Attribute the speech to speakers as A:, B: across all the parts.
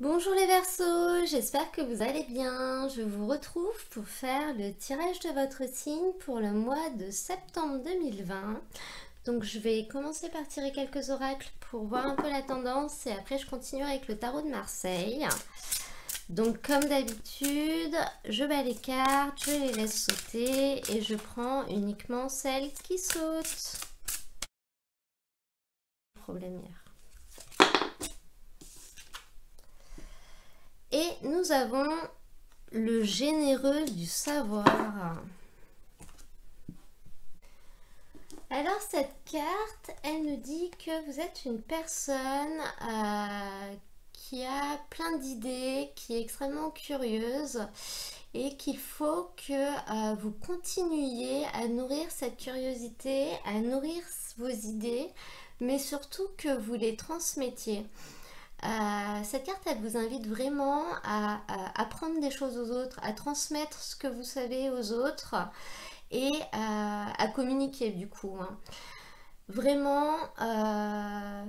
A: Bonjour les Verseaux, j'espère que vous allez bien. Je vous retrouve pour faire le tirage de votre signe pour le mois de septembre 2020. Donc je vais commencer par tirer quelques oracles pour voir un peu la tendance et après je continue avec le tarot de Marseille. Donc comme d'habitude, je bats les cartes, je les laisse sauter et je prends uniquement celles qui sautent. Problème hier. Et nous avons le généreux du savoir. Alors cette carte, elle nous dit que vous êtes une personne qui a plein d'idées, qui est extrêmement curieuse et qu'il faut que vous continuiez à nourrir cette curiosité, à nourrir vos idées, mais surtout que vous les transmettiez. Cette carte, elle vous invite vraiment à apprendre des choses aux autres, à transmettre ce que vous savez aux autres et à communiquer du coup. Vraiment,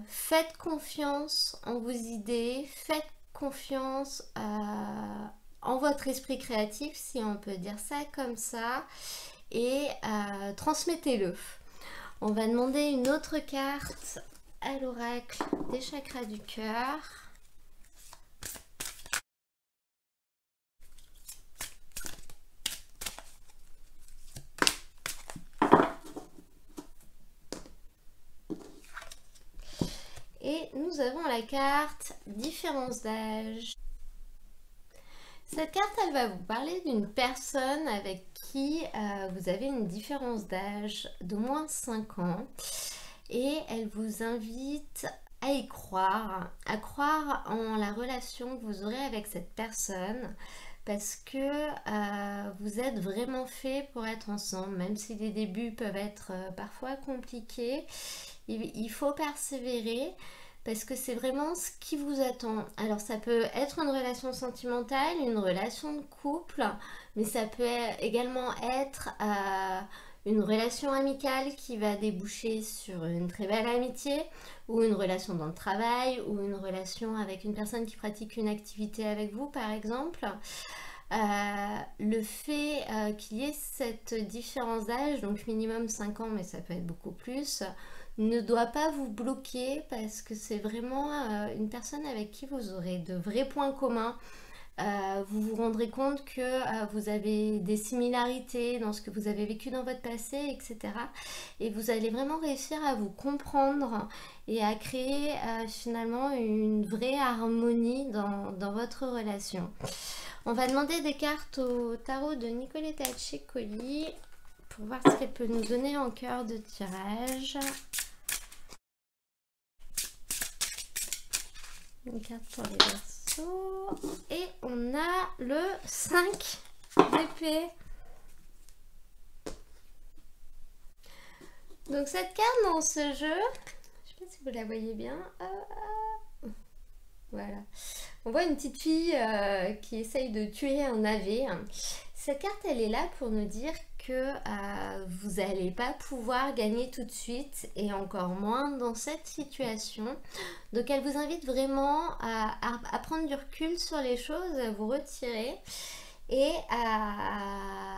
A: faites confiance en vos idées, faites confiance en votre esprit créatif, si on peut dire ça comme ça, et transmettez-le. On va demander une autre carte à l'oracle des chakras du cœur. Et nous avons la carte différence d'âge. Cette carte, elle va vous parler d'une personne avec qui vous avez une différence d'âge d'au moins 5 ans. Et elle vous invite à y croire, à croire en la relation que vous aurez avec cette personne, parce que vous êtes vraiment fait pour être ensemble, même si les débuts peuvent être parfois compliqués. Il faut persévérer parce que c'est vraiment ce qui vous attend. Alors ça peut être une relation sentimentale, une relation de couple, mais ça peut également être une relation amicale qui va déboucher sur une très belle amitié, ou une relation dans le travail, ou une relation avec une personne qui pratique une activité avec vous par exemple. Le fait qu'il y ait cette différence d'âge, donc minimum 5 ans, mais ça peut être beaucoup plus, ne doit pas vous bloquer parce que c'est vraiment une personne avec qui vous aurez de vrais points communs. Vous vous rendrez compte que vous avez des similarités dans ce que vous avez vécu dans votre passé, etc. Et vous allez vraiment réussir à vous comprendre et à créer finalement une vraie harmonie dans votre relation. On va demander des cartes au tarot de Nicoletta Ceccoli pour voir ce qu'elle peut nous donner en cœur de tirage. Une carte pour les Verseaux. Et on a le 5 d'épée. Donc cette carte dans ce jeu, je ne sais pas si vous la voyez bien. Voilà. On voit une petite fille qui essaye de tuer un navet. Cette carte, elle est là pour nous dire que vous n'allez pas pouvoir gagner tout de suite et encore moins dans cette situation. Donc elle vous invite vraiment à prendre du recul sur les choses, à vous retirer et à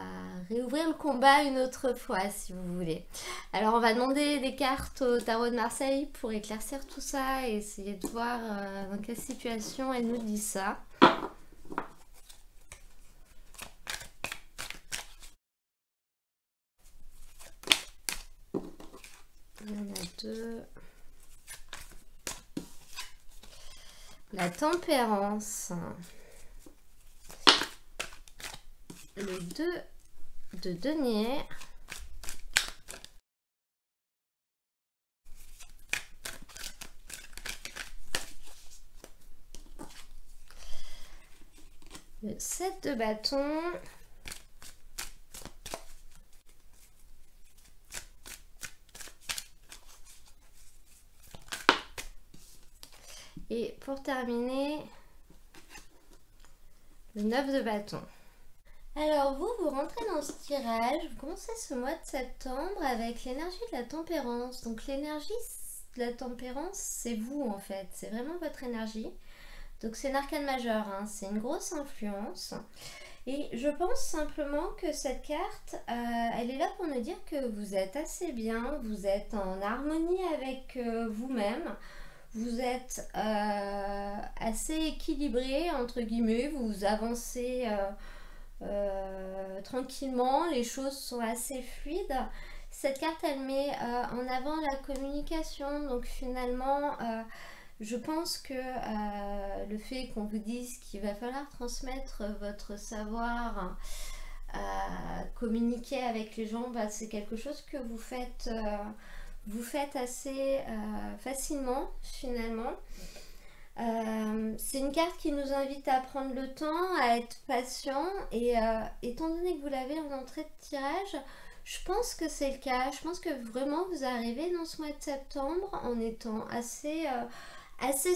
A: réouvrir le combat une autre fois si vous voulez. Alors on va demander des cartes au tarot de Marseille pour éclaircir tout ça et essayer de voir dans quelle situation elle nous dit ça. Il y en a deux. La tempérance. Le 2 de denier. Le 7 de bâton. Et pour terminer, le 9 de bâton. Alors vous rentrez dans ce tirage, vous commencez ce mois de septembre avec l'énergie de la tempérance. Donc l'énergie de la tempérance, c'est vous en fait, c'est vraiment votre énergie. Donc c'est l'arcane majeur, hein, c'est une grosse influence. Et je pense simplement que cette carte, elle est là pour nous dire que vous êtes assez bien, vous êtes en harmonie avec vous-même, vous êtes assez équilibré, entre guillemets, vous avancez tranquillement, les choses sont assez fluides. Cette carte, elle met en avant la communication, donc finalement, je pense que le fait qu'on vous dise qu'il va falloir transmettre votre savoir, communiquer avec les gens, bah, c'est quelque chose que vous faites assez facilement finalement. C'est une carte qui nous invite à prendre le temps, à être patient et étant donné que vous l'avez en entrée de tirage, je pense que c'est le cas. Je pense que vraiment vous arrivez dans ce mois de septembre en étant assez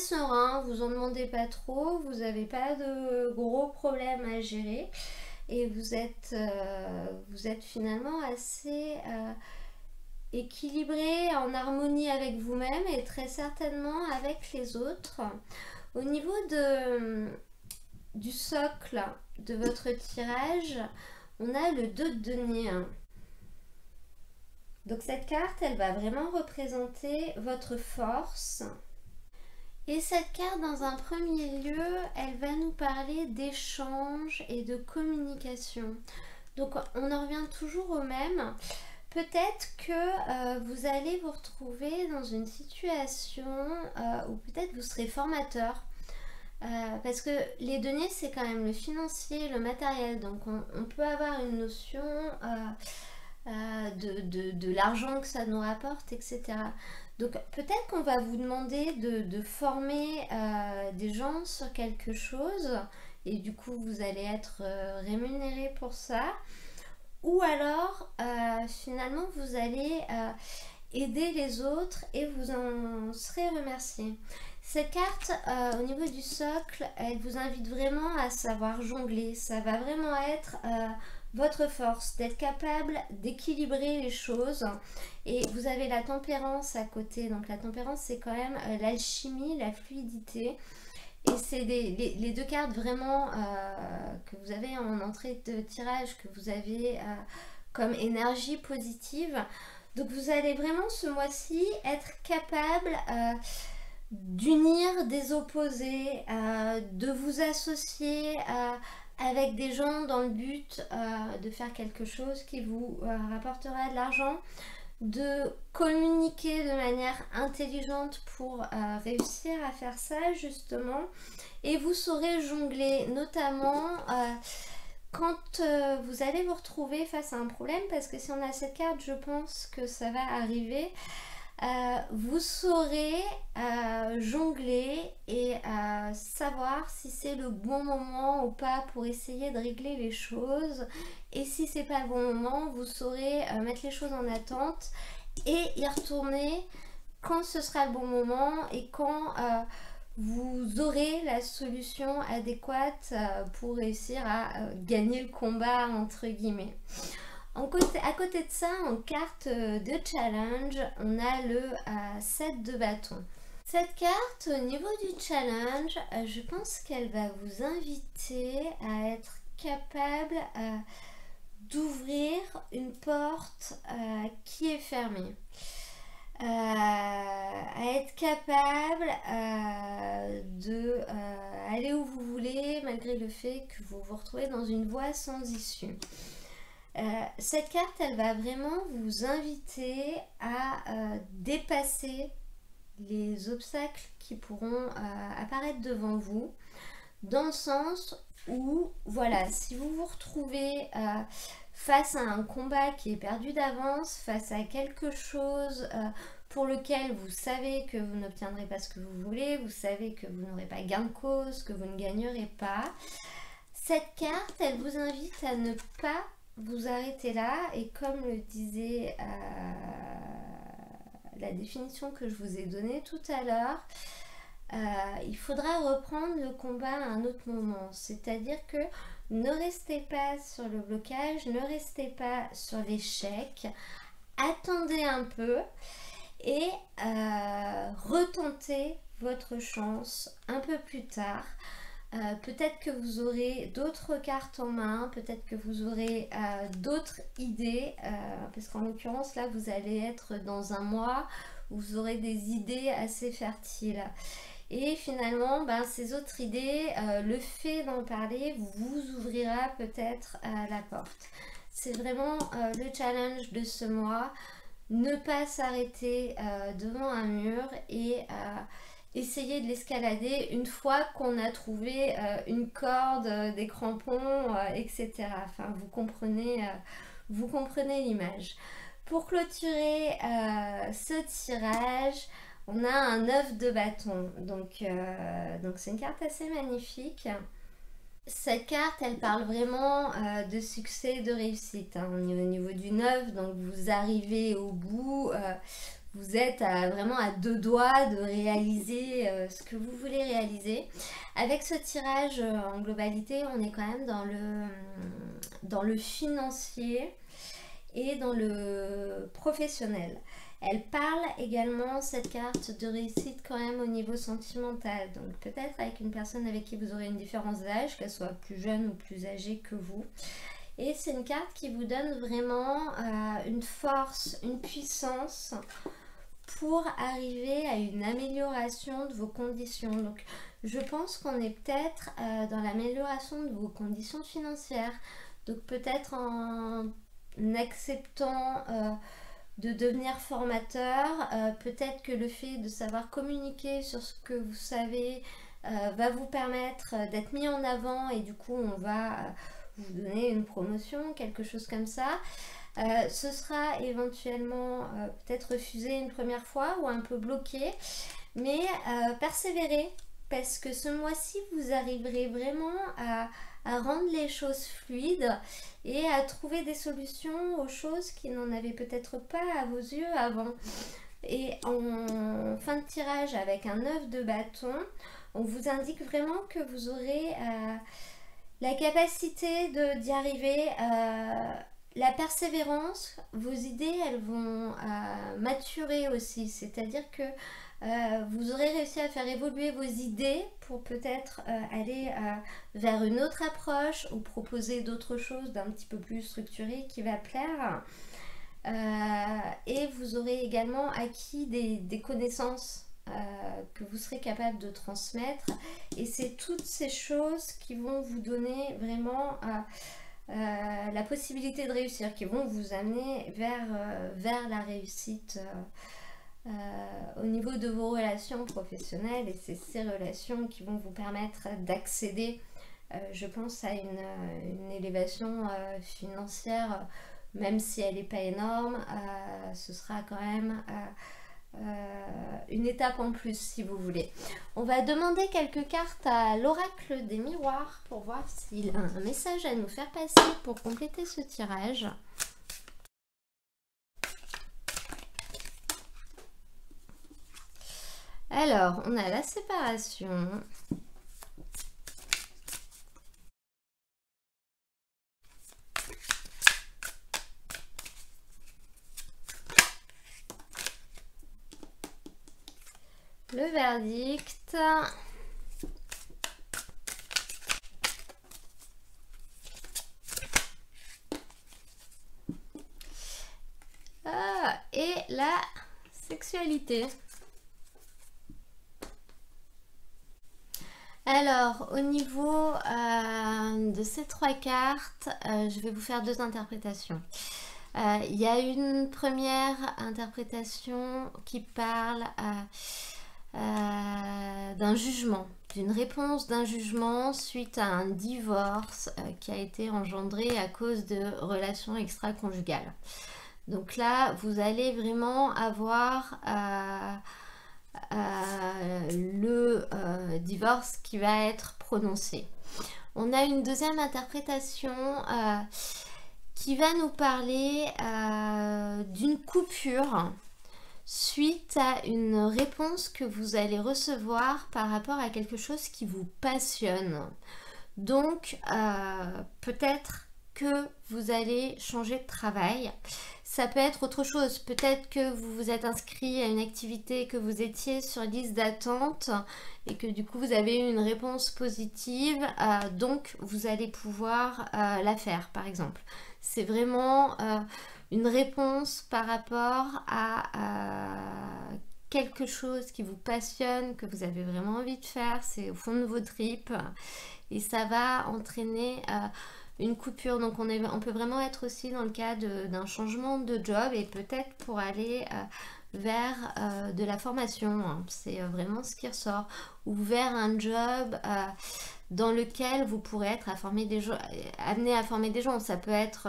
A: serein, vous en demandez pas trop, vous n'avez pas de gros problèmes à gérer et vous êtes finalement assez équilibré, en harmonie avec vous-même et très certainement avec les autres. Au niveau du socle de votre tirage, on a le 2 de denier. Donc cette carte, elle va vraiment représenter votre force. Et cette carte, dans un premier lieu, elle va nous parler d'échange et de communication. Donc on en revient toujours au même. Peut-être que vous allez vous retrouver dans une situation où peut-être vous serez formateur. Parce que les deniers, c'est quand même le financier, le matériel. Donc on peut avoir une notion de l'argent que ça nous rapporte, etc. Donc peut-être qu'on va vous demander de former des gens sur quelque chose et du coup vous allez être rémunéré pour ça. Ou alors finalement vous allez aider les autres et vous en serez remercié. Cette carte au niveau du socle, elle vous invite vraiment à savoir jongler. Ça va vraiment être votre force, d'être capable d'équilibrer les choses. Et vous avez la tempérance à côté. Donc la tempérance, c'est quand même l'alchimie, la fluidité. Et c'est les deux cartes vraiment que vous avez en entrée de tirage, que vous avez comme énergie positive. Donc vous allez vraiment ce mois-ci être capable d'unir des opposés, de vous associer avec des gens dans le but de faire quelque chose qui vous rapportera de l'argent, de communiquer de manière intelligente pour réussir à faire ça justement, et vous saurez jongler notamment quand vous allez vous retrouver face à un problème, parce que si on a cette carte, je pense que ça va arriver. Vous saurez jongler et savoir si c'est le bon moment ou pas pour essayer de régler les choses, et si c'est pas le bon moment, vous saurez mettre les choses en attente et y retourner quand ce sera le bon moment et quand vous aurez la solution adéquate pour réussir à gagner le combat entre guillemets. À côté de ça, en carte de challenge, on a le 7 de bâton. Cette carte, au niveau du challenge, je pense qu'elle va vous inviter à être capable d'ouvrir une porte qui est fermée. À être capable de aller où vous voulez, malgré le fait que vous vous retrouvez dans une voie sans issue. Cette carte, elle va vraiment vous inviter à dépasser les obstacles qui pourront apparaître devant vous, dans le sens où, voilà, si vous vous retrouvez face à un combat qui est perdu d'avance, face à quelque chose pour lequel vous savez que vous n'obtiendrez pas ce que vous voulez, vous savez que vous n'aurez pas gain de cause, que vous ne gagnerez pas, cette carte, elle vous invite à ne pas vous arrêtez là, et comme le disait la définition que je vous ai donnée tout à l'heure, il faudra reprendre le combat à un autre moment. C'est-à-dire que ne restez pas sur le blocage, ne restez pas sur l'échec, attendez un peu et retenter votre chance un peu plus tard. Peut-être que vous aurez d'autres cartes en main, peut-être que vous aurez d'autres idées, parce qu'en l'occurrence là vous allez être dans un mois où vous aurez des idées assez fertiles. Et finalement, ces autres idées, le fait d'en parler vous ouvrira peut-être la porte. C'est vraiment le challenge de ce mois, ne pas s'arrêter devant un mur et essayer de l'escalader une fois qu'on a trouvé une corde, des crampons, etc. Enfin, vous comprenez l'image. Pour clôturer ce tirage, on a un œuf de bâton. Donc c'est une carte assez magnifique. Cette carte, elle parle vraiment de succès, de réussite. Au niveau du 9, donc vous arrivez au bout, vous êtes vraiment à 2 doigts de réaliser ce que vous voulez réaliser. Avec ce tirage en globalité, on est quand même dans le financier et dans le professionnel. Elle parle également, cette carte, de réussite quand même au niveau sentimental. Donc peut-être avec une personne avec qui vous aurez une différence d'âge, qu'elle soit plus jeune ou plus âgée que vous. Et c'est une carte qui vous donne vraiment une force, une puissance pour arriver à une amélioration de vos conditions. Donc je pense qu'on est peut-être dans l'amélioration de vos conditions financières. Donc peut-être en acceptant de devenir formateur, peut-être que le fait de savoir communiquer sur ce que vous savez va vous permettre d'être mis en avant et du coup on va vous donner une promotion, quelque chose comme ça. Ce sera éventuellement peut-être refusé une première fois ou un peu bloqué, mais persévérez, parce que ce mois-ci vous arriverez vraiment à rendre les choses fluides et à trouver des solutions aux choses qui n'en avaient peut-être pas à vos yeux avant. Et en fin de tirage avec un œuf de bâton, on vous indique vraiment que vous aurez la capacité d'y arriver, la persévérance, vos idées elles vont maturer aussi, c'est-à-dire que vous aurez réussi à faire évoluer vos idées pour peut-être aller vers une autre approche ou proposer d'autres choses d'un petit peu plus structuré qui va plaire. Et vous aurez également acquis des connaissances que vous serez capable de transmettre. Et c'est toutes ces choses qui vont vous donner vraiment la possibilité de réussir, qui vont vous amener vers la réussite au niveau de vos relations professionnelles. Et c'est ces relations qui vont vous permettre d'accéder, je pense, à une élévation financière, même si elle n'est pas énorme. Ce sera quand même une étape en plus, si vous voulez. On va demander quelques cartes à l'oracle des miroirs pour voir s'il a un message à nous faire passer pour compléter ce tirage. Alors, on a la séparation. Le verdict. Et la sexualité. Alors, au niveau de ces 3 cartes, je vais vous faire 2 interprétations. Il y a une première interprétation qui parle d'un jugement, d'une réponse d'un jugement suite à un divorce qui a été engendré à cause de relations extra-conjugales. Donc là, vous allez vraiment avoir le divorce qui va être prononcé. On a une deuxième interprétation qui va nous parler d'une coupure suite à une réponse que vous allez recevoir par rapport à quelque chose qui vous passionne. Donc peut-être que vous allez changer de travail. Ça peut être autre chose, peut-être que vous vous êtes inscrit à une activité, que vous étiez sur liste d'attente et que du coup vous avez eu une réponse positive, donc vous allez pouvoir la faire par exemple. C'est vraiment une réponse par rapport à quelque chose qui vous passionne, que vous avez vraiment envie de faire, c'est au fond de vos tripes et ça va entraîner une coupure. Donc on peut vraiment être aussi dans le cas d'un changement de job et peut-être pour aller vers de la formation, hein. C'est vraiment ce qui ressort, ou vers un job dans lequel vous pourrez être amené à former des gens. Ça peut être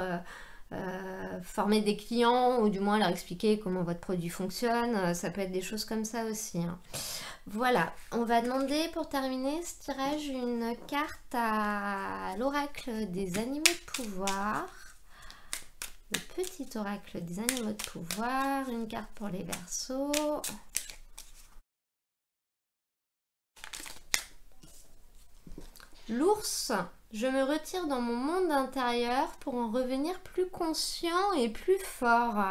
A: former des clients ou du moins leur expliquer comment votre produit fonctionne, ça peut être des choses comme ça aussi, hein. Voilà, on va demander pour terminer ce tirage une carte à l'oracle des animaux de pouvoir, le petit oracle des animaux de pouvoir, une carte pour les Verseaux. L'ours, je me retire dans mon monde intérieur pour en revenir plus conscient et plus fort.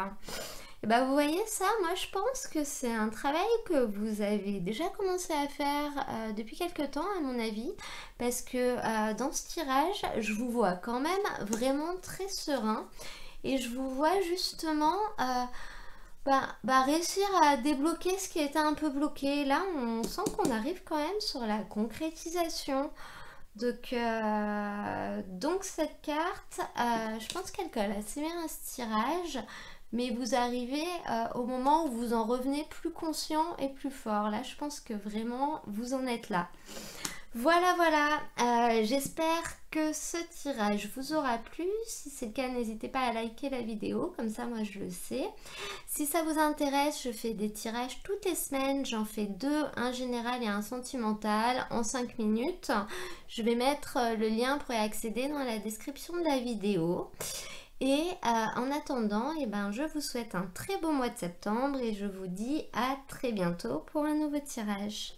A: Et ben vous voyez ça, moi je pense que c'est un travail que vous avez déjà commencé à faire depuis quelques temps à mon avis, parce que dans ce tirage, je vous vois quand même vraiment très serein et je vous vois justement réussir à débloquer ce qui était un peu bloqué. Là, on sent qu'on arrive quand même sur la concrétisation. Donc cette carte, je pense qu'elle colle assez bien à ce tirage, mais vous arrivez au moment où vous en revenez plus conscient et plus fort. Là, je pense que vraiment, vous en êtes là. Voilà, j'espère que ce tirage vous aura plu. Si c'est le cas, n'hésitez pas à liker la vidéo, comme ça moi je le sais. Si ça vous intéresse, je fais des tirages toutes les semaines, j'en fais 2, un général et un sentimental en 5 minutes. Je vais mettre le lien pour y accéder dans la description de la vidéo. Et en attendant, je vous souhaite un très beau mois de septembre et je vous dis à très bientôt pour un nouveau tirage.